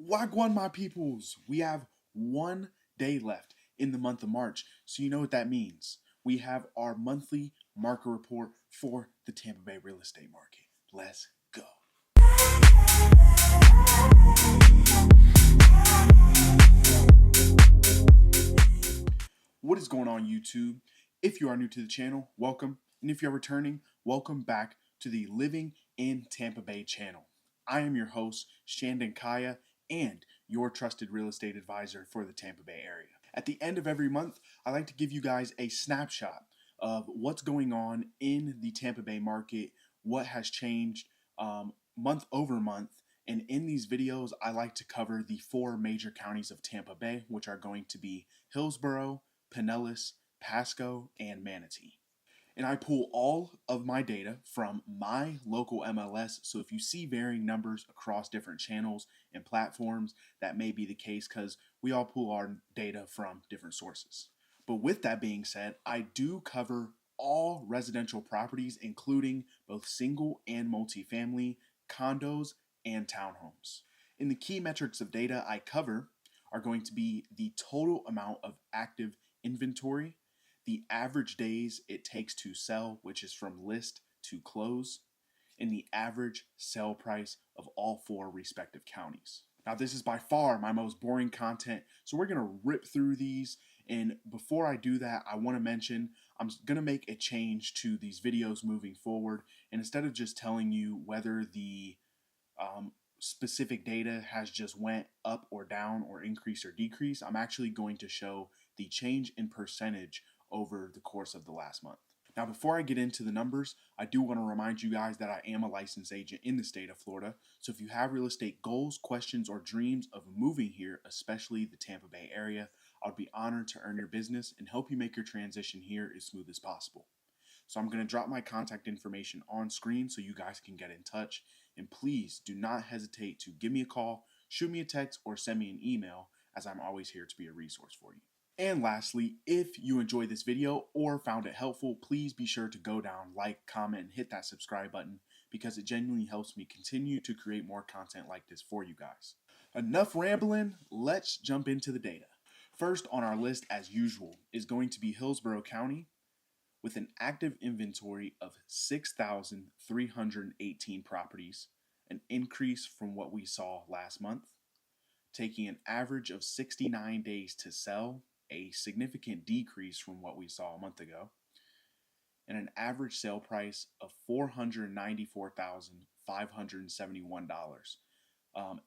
Wagwan, my peoples. We have 1 day left in the month of March, so you know what that means. We have our monthly market report for the Tampa Bay real estate market. Let's go. What is going on, YouTube? If you are new to the channel, welcome. And if you're returning, welcome back to the Living in Tampa Bay channel. I am your host, Shandon Kaya, and your trusted real estate advisor for the Tampa Bay area. At the end of every month, I like to give you guys a snapshot of what's going on in the Tampa Bay market, what has changed month over month. And in these videos, I like to cover the 4 major counties of Tampa Bay, which are going to be Hillsborough, Pinellas, Pasco, and Manatee. And I pull all of my data from my local MLS. So if you see varying numbers across different channels and platforms, that may be the case because we all pull our data from different sources. But with that being said, I do cover all residential properties, including both single and multifamily, condos, and townhomes. And the key metrics of data I cover are going to be the total amount of active inventory, the average days it takes to sell, which is from list to close, and the average sale price of all 4 respective counties. Now, this is by far my most boring content, so we're going to rip through these. And before I do that, I want to mention I'm going to make a change to these videos moving forward. And instead of just telling you whether the specific data has just went up or down or increase or decrease, I'm actually going to show the change in percentage over the course of the last month. Now, before I get into the numbers, I do want to remind you guys that I am a licensed agent in the state of Florida. So if you have real estate goals, questions, or dreams of moving here, especially the Tampa Bay area, I would be honored to earn your business and help you make your transition here as smooth as possible. So I'm going to drop my contact information on screen so you guys can get in touch. And please do not hesitate to give me a call, shoot me a text, or send me an email, as I'm always here to be a resource for you. And lastly, if you enjoyed this video or found it helpful, please be sure to go down, like, comment, and hit that subscribe button because it genuinely helps me continue to create more content like this for you guys. Enough rambling, let's jump into the data. First on our list, as usual, is going to be Hillsborough County with an active inventory of 6,318 properties, an increase from what we saw last month, taking an average of 69 days to sell, a significant decrease from what we saw a month ago, and an average sale price of $494,571,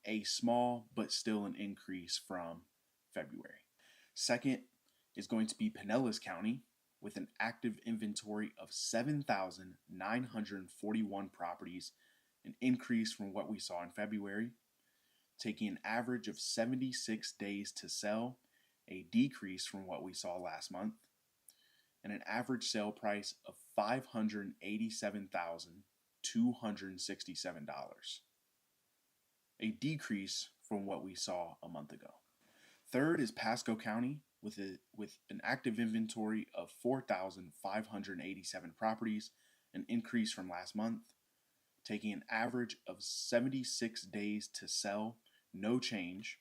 a small but still an increase from February. Second is going to be Pinellas County with an active inventory of 7,941 properties, an increase from what we saw in February, taking an average of 76 days to sell, a decrease from what we saw last month, and an average sale price of $587,267, a decrease from what we saw a month ago. Third is Pasco County with an active inventory of 4,587 properties, an increase from last month, taking an average of 76 days to sell, no change,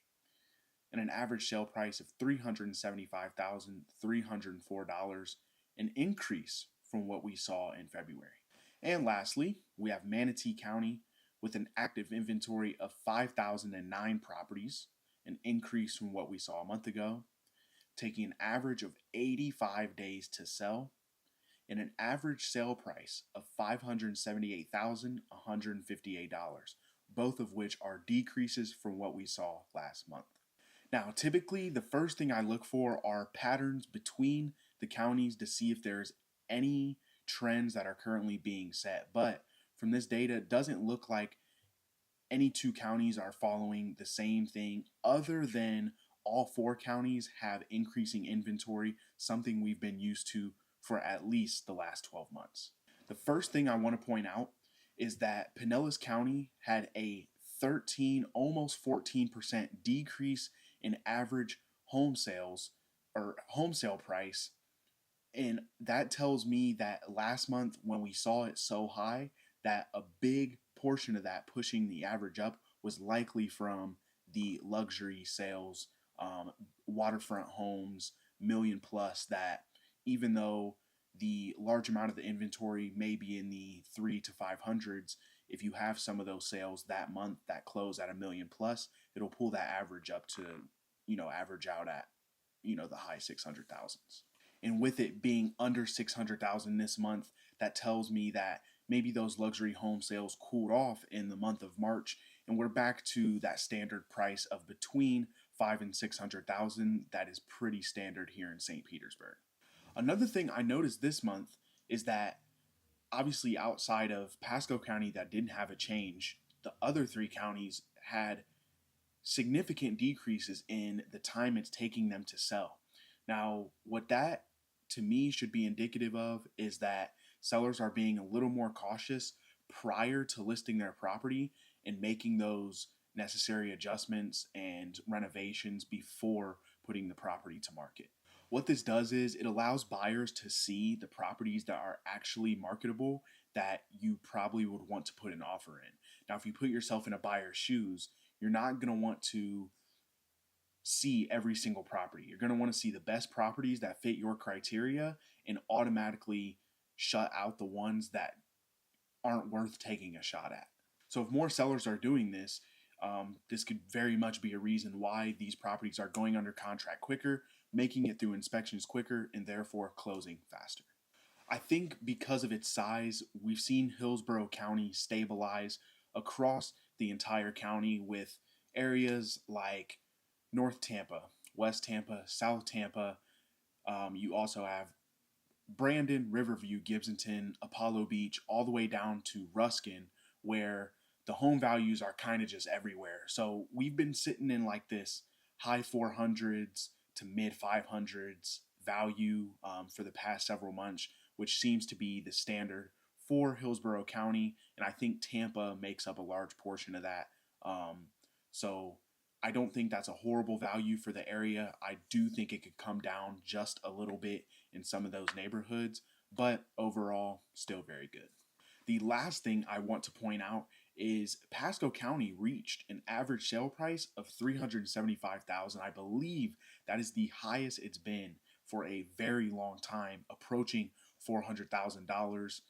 and an average sale price of $375,304, an increase from what we saw in February. And lastly, we have Manatee County with an active inventory of 5,009 properties, an increase from what we saw a month ago, taking an average of 85 days to sell, and an average sale price of $578,158, both of which are decreases from what we saw last month. Now, typically, the first thing I look for are patterns between the counties to see if there's any trends that are currently being set. But from this data, it doesn't look like any 2 counties are following the same thing, other than all 4 counties have increasing inventory, something we've been used to for at least the last 12 months. The first thing I want to point out is that Pinellas County had a 13, almost 14% decrease in average home sales or home sale price. And that tells me that last month when we saw it so high, that a big portion of that pushing the average up was likely from the luxury sales, waterfront homes, million plus, that even though the large amount of the inventory may be in the 3 to 500s, if you have some of those sales that month that close at a million plus, it'll pull that average up to, average out at, the high 600,000s. And with it being under 600,000 this month, that tells me that maybe those luxury home sales cooled off in the month of March, and we're back to that standard price of between 5 and 600,000. That is pretty standard here in St. Petersburg. Another thing I noticed this month is that obviously outside of Pasco County that didn't have a change, the other three counties had significant decreases in the time it's taking them to sell. Now, what that to me should be indicative of is that sellers are being a little more cautious prior to listing their property and making those necessary adjustments and renovations before putting the property to market. What this does is it allows buyers to see the properties that are actually marketable that you probably would want to put an offer in. Now, if you put yourself in a buyer's shoes, you're not going to want to see every single property. You're going to want to see the best properties that fit your criteria and automatically shut out the ones that aren't worth taking a shot at. So if more sellers are doing this, this could very much be a reason why these properties are going under contract quicker, making it through inspections quicker, and therefore closing faster. I think because of its size, we've seen Hillsborough County stabilize across the entire county with areas like North Tampa, West Tampa, South Tampa. You also have Brandon, Riverview, Gibsonton, Apollo Beach, all the way down to Ruskin, where the home values are kind of just everywhere. So we've been sitting in like this high 400s to mid 500s value for the past several months, which seems to be the standard for Hillsborough County. And I think Tampa makes up a large portion of that. So I don't think that's a horrible value for the area. I do think it could come down just a little bit in some of those neighborhoods, but overall, still very good. The last thing I want to point out is Pasco County reached an average sale price of $375,000. I believe that is the highest it's been for a very long time, approaching $400,000.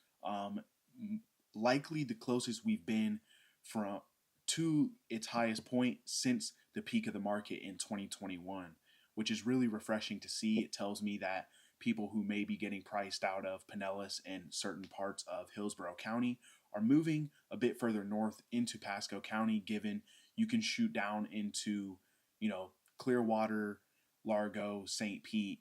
Likely the closest we've been from to its highest point since the peak of the market in 2021, which is really refreshing to see. It tells me that people who may be getting priced out of Pinellas and certain parts of Hillsborough County are moving a bit further north into Pasco County, given you can shoot down into, Clearwater, Largo, St. Pete,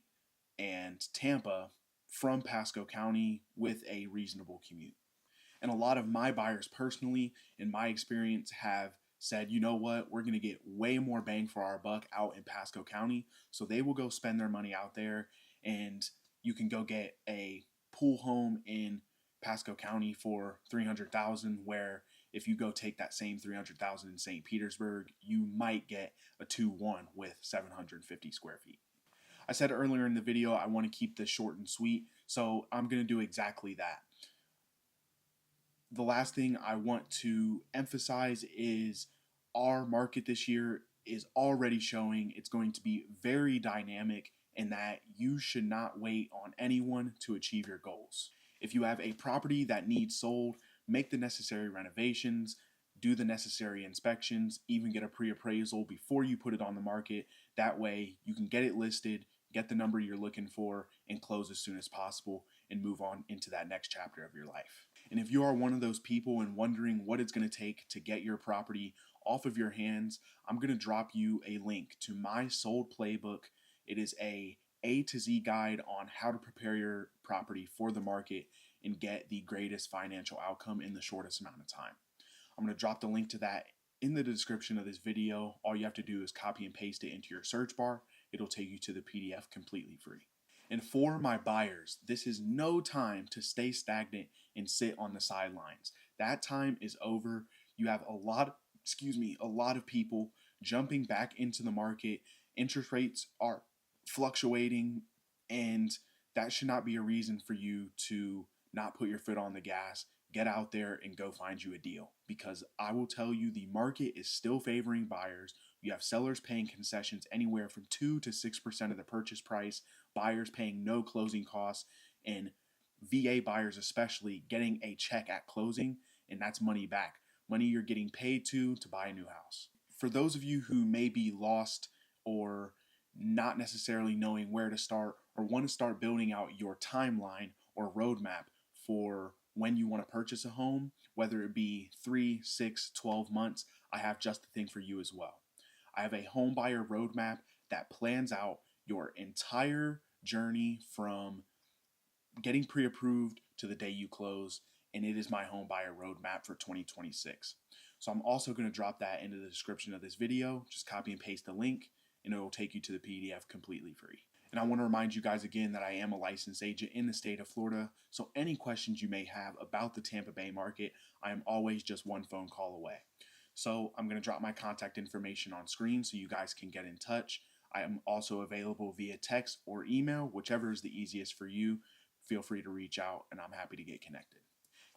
and Tampa from Pasco County with a reasonable commute. And a lot of my buyers personally, in my experience, have said, you know what, we're going to get way more bang for our buck out in Pasco County. So they will go spend their money out there, and you can go get a pool home in Pasco County for $300,000, where if you go take that same $300,000 in St. Petersburg, you might get a 2-1 with 750 square feet. I said earlier in the video, I want to keep this short and sweet, so I'm going to do exactly that. The last thing I want to emphasize is our market this year is already showing it's going to be very dynamic, and that you should not wait on anyone to achieve your goals. If you have a property that needs sold, make the necessary renovations, do the necessary inspections, even get a pre-appraisal before you put it on the market. That way you can get it listed, get the number you're looking for, and close as soon as possible and move on into that next chapter of your life. And if you are one of those people and wondering what it's going to take to get your property off of your hands, I'm going to drop you a link to my SOLD Playbook. It is A to Z guide on how to prepare your property for the market and get the greatest financial outcome in the shortest amount of time. I'm going to drop the link to that in the description of this video. All you have to do is copy and paste it into your search bar. It'll take you to the PDF completely free. And for my buyers, this is no time to stay stagnant and sit on the sidelines. That time is over. You have a lot of people jumping back into the market. Interest rates are fluctuating, and that should not be a reason for you to not put your foot on the gas. Get out there and go find you a deal, because I will tell you the market is still favoring buyers You have sellers paying concessions anywhere from 2 to 6% of the purchase price, buyers paying no closing costs, and VA buyers especially getting a check at closing, and that's money back. Money you're getting paid to buy a new house. For those of you who may be lost or not necessarily knowing where to start or want to start building out your timeline or roadmap for when you want to purchase a home, whether it be 3, 6, 12 months, I have just the thing for you as well. I have a home buyer roadmap that plans out your entire journey from getting pre-approved to the day you close, and it is my home buyer roadmap for 2026. So I'm also going to drop that into the description of this video. Just copy and paste the link, and it will take you to the PDF completely free. And I want to remind you guys again that I am a licensed agent in the state of Florida, so any questions you may have about the Tampa Bay market, I am always just one phone call away. So I'm going to drop my contact information on screen so you guys can get in touch. I am also available via text or email, whichever is the easiest for you. Feel free to reach out, and I'm happy to get connected.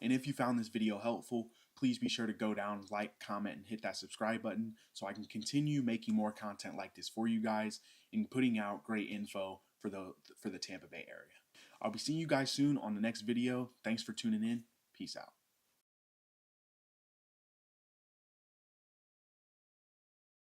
And if you found this video helpful, please be sure to go down, like, comment, and hit that subscribe button so I can continue making more content like this for you guys and putting out great info for the Tampa Bay area. I'll be seeing you guys soon on the next video. Thanks for tuning in. Peace out.